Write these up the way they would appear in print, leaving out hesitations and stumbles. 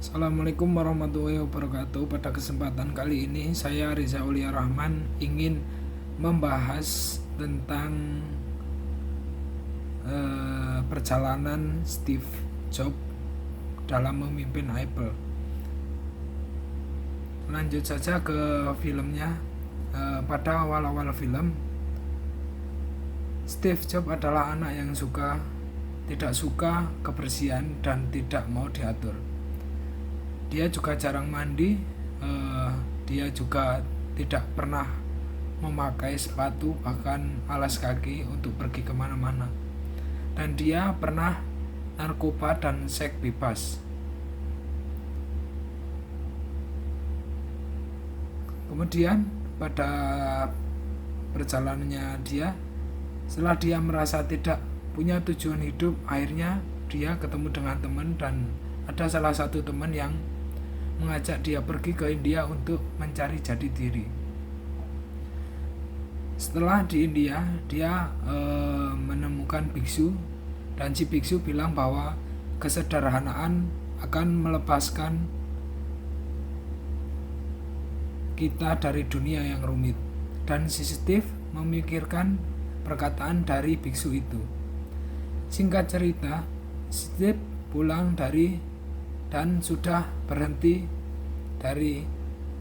Assalamualaikum warahmatullahi wabarakatuh. Pada kesempatan kali ini saya Riza Aulia Rahman ingin membahas tentang perjalanan Steve Jobs dalam memimpin Apple. Lanjut saja ke filmnya. Pada awal-awal film, Steve Jobs adalah anak yang tidak suka kebersihan dan tidak mau diatur. Dia juga jarang mandi, dia juga tidak pernah memakai sepatu bahkan alas kaki untuk pergi kemana-mana. Dan dia pernah narkoba dan seks bebas. Kemudian pada perjalanannya setelah dia merasa tidak punya tujuan hidup, akhirnya dia ketemu dengan teman, dan ada salah satu teman yang mengajak dia pergi ke India untuk mencari jati diri. Setelah di India, dia menemukan biksu, dan si biksu bilang bahwa kesederhanaan akan melepaskan kita dari dunia yang rumit. Dan si Steve memikirkan perkataan dari biksu itu. Singkat cerita, Steve pulang dan sudah berhenti dari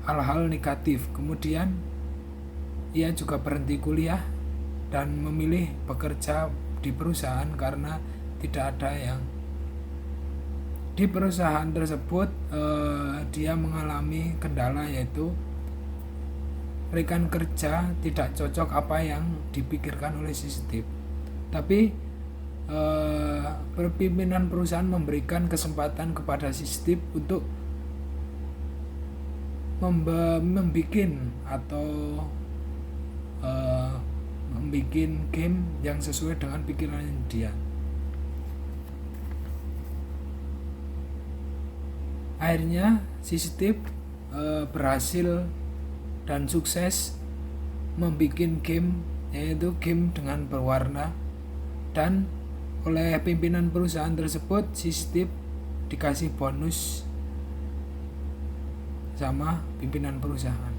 hal-hal negatif. Kemudian ia juga berhenti kuliah dan memilih bekerja di perusahaan karena tidak ada yang di perusahaan tersebut. Dia mengalami kendala, yaitu rekan kerja tidak cocok apa yang dipikirkan oleh si Steve. Tapi pimpinan perusahaan memberikan kesempatan kepada si Steve untuk membuat game yang sesuai dengan pikiran dia. Akhirnya si Steve berhasil dan sukses membuat game, yaitu game dengan berwarna, dan oleh pimpinan perusahaan tersebut si Steve dikasih bonus sama pimpinan perusahaan.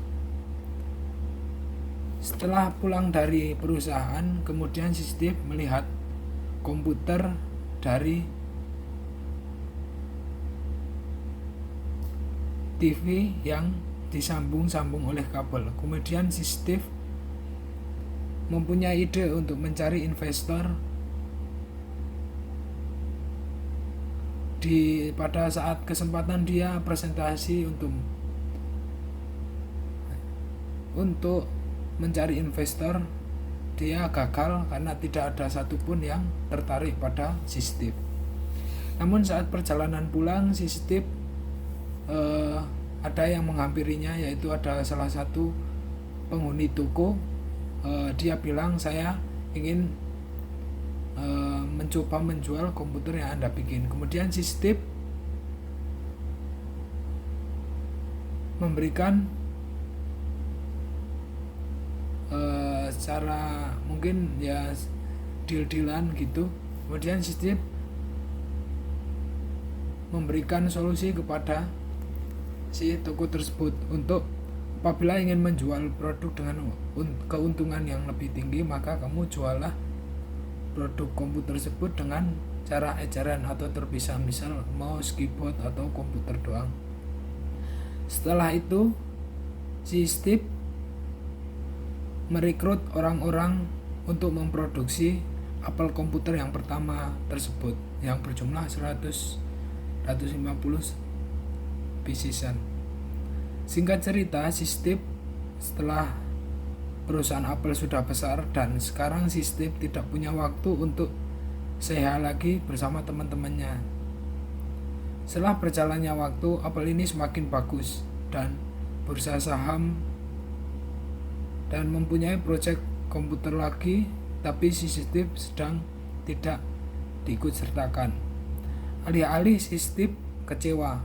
Setelah pulang dari perusahaan, kemudian si Steve melihat komputer dari TV yang disambung-sambung oleh kabel. Kemudian si Steve mempunyai ide untuk mencari investor. Pada saat kesempatan dia presentasi untuk mencari investor, dia gagal karena tidak ada satupun yang tertarik pada si Steve. Namun saat perjalanan pulang, si Steve ada yang menghampirinya, yaitu ada salah satu penghuni toko. Dia bilang, saya ingin mencoba menjual komputer yang Anda bikin. Kemudian si Steve memberikan secara mungkin ya deal-dealan gitu. Kemudian si Steve memberikan solusi kepada si toko tersebut untuk apabila ingin menjual produk dengan keuntungan yang lebih tinggi, maka kamu jualah produk komputer tersebut dengan cara ejaran atau terpisah, misal mouse, keyboard, atau komputer doang. Setelah itu si Steve merekrut orang-orang untuk memproduksi Apple komputer yang pertama tersebut yang berjumlah 150 pieces-an. Singkat cerita, si Steve setelah perusahaan Apple sudah besar dan sekarang si Steve tidak punya waktu untuk sehat lagi bersama teman-temannya. Setelah berjalannya waktu, Apple ini semakin bagus dan bursa saham dan mempunyai proyek komputer lagi, tapi si Steve sedang tidak diikut sertakan. Alih-alih si Steve kecewa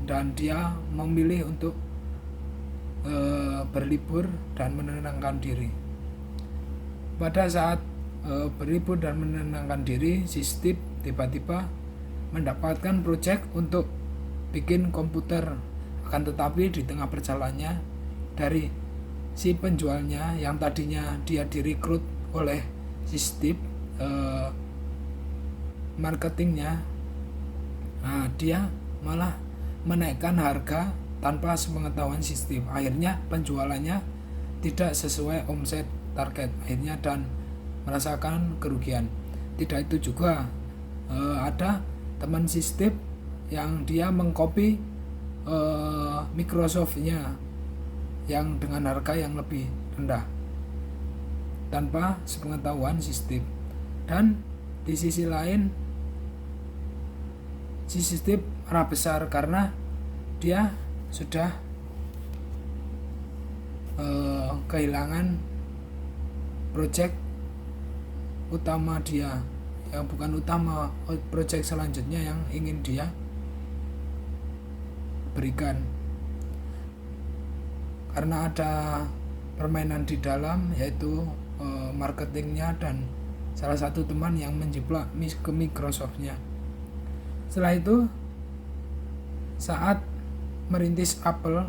dan dia memilih untuk berlibur dan menenangkan diri. Pada saat berlibur dan menenangkan diri, si Steve tiba-tiba mendapatkan proyek untuk bikin komputer. Akan tetapi di tengah perjalanannya dari si penjualnya yang tadinya dia direkrut oleh sistem marketingnya, dia malah menaikkan harga tanpa sepengetahuan sistem. Akhirnya penjualannya tidak sesuai omset target akhirnya dan merasakan kerugian. Tidak itu juga, ada teman sistem yang dia mengcopy Microsoft-nya yang dengan harga yang lebih rendah tanpa sepengetahuan sistem. Dan di sisi lain si sistem marah besar karena dia sudah kehilangan project utama dia, yang bukan utama, project selanjutnya yang ingin dia berikan, karena ada permainan di dalam, yaitu marketingnya dan salah satu teman yang menjiplak ke Microsoftnya. Setelah itu, saat merintis Apple,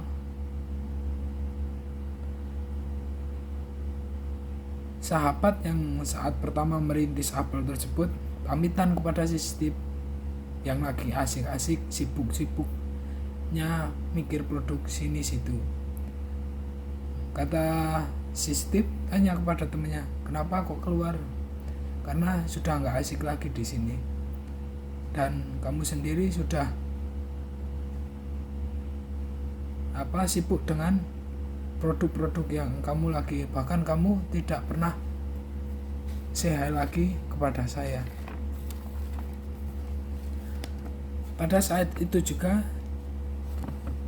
sahabat yang saat pertama merintis Apple tersebut pamitan kepada si Steve yang lagi asik-asik sibuk-sibuknya mikir produk sini situ. Kata si Steve tanya kepada temannya, kenapa kok keluar? Karena sudah nggak asik lagi di sini, dan kamu sendiri sudah sibuk dengan produk-produk yang kamu lagi, bahkan kamu tidak pernah say hi lagi kepada saya. Pada saat itu juga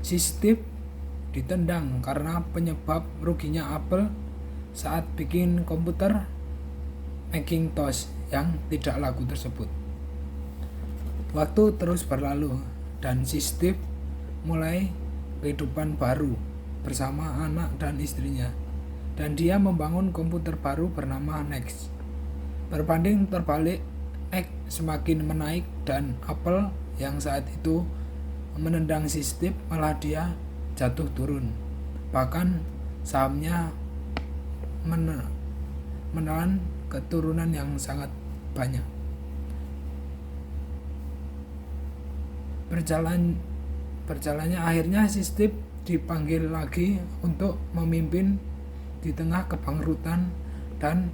si Steve ditendang karena penyebab ruginya Apple saat bikin komputer Macintosh yang tidak laku tersebut. Waktu terus berlalu dan si Steve mulai kehidupan baru bersama anak dan istrinya, dan dia membangun komputer baru bernama NeXT. Berbanding terbalik, NeXT semakin menaik dan Apple yang saat itu menendang si Steve malah dia jatuh turun. Bahkan sahamnya menelan keturunan yang sangat banyak. Berjalannya akhirnya si Steve dipanggil lagi untuk memimpin di tengah kebangkrutan dan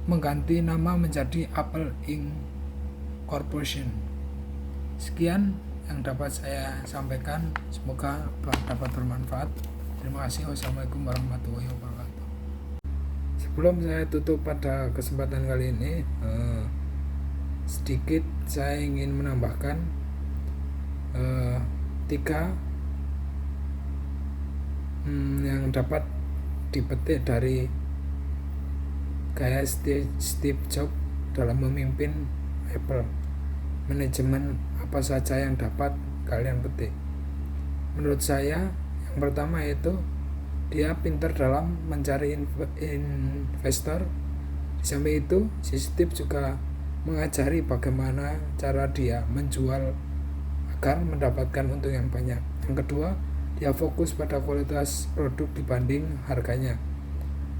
mengganti nama menjadi Apple Inc. Corporation. Sekian yang dapat saya sampaikan, semoga dapat bermanfaat. Terima kasih. Wassalamualaikum warahmatullahi wabarakatuh. Sebelum saya tutup pada kesempatan kali ini, sedikit saya ingin menambahkan 3 yang dapat dipetik dari gaya Steve Jobs dalam memimpin Apple. Manajemen apa saja yang dapat kalian petik? Menurut saya, yang pertama yaitu dia pintar dalam mencari investor. Di samping itu, si Steve juga mengajari bagaimana cara dia menjual agar mendapatkan untung yang banyak. Yang kedua, dia fokus pada kualitas produk dibanding harganya.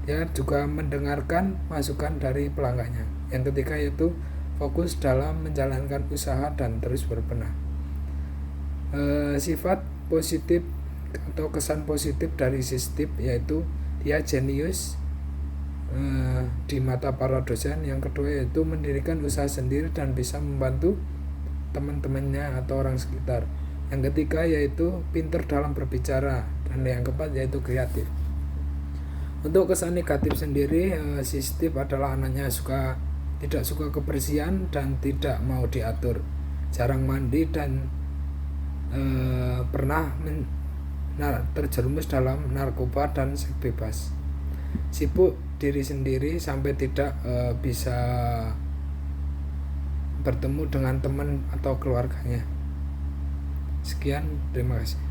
Dia juga mendengarkan masukan dari pelanggannya. Yang ketiga yaitu fokus dalam menjalankan usaha dan terus berbenah. Sifat positif atau kesan positif dari si Steve yaitu dia jenius di mata para dosen. Yang kedua yaitu mendirikan usaha sendiri dan bisa membantu teman-temannya atau orang sekitar. Yang ketiga yaitu pintar dalam berbicara, dan yang keempat yaitu kreatif. Untuk kesan negatif sendiri, si Steve adalah anaknya tidak suka kebersihan dan tidak mau diatur, jarang mandi dan pernah terjerumus dalam narkoba dan seks bebas. Sibuk diri sendiri sampai tidak bisa bertemu dengan teman atau keluarganya. Sekian, terima kasih.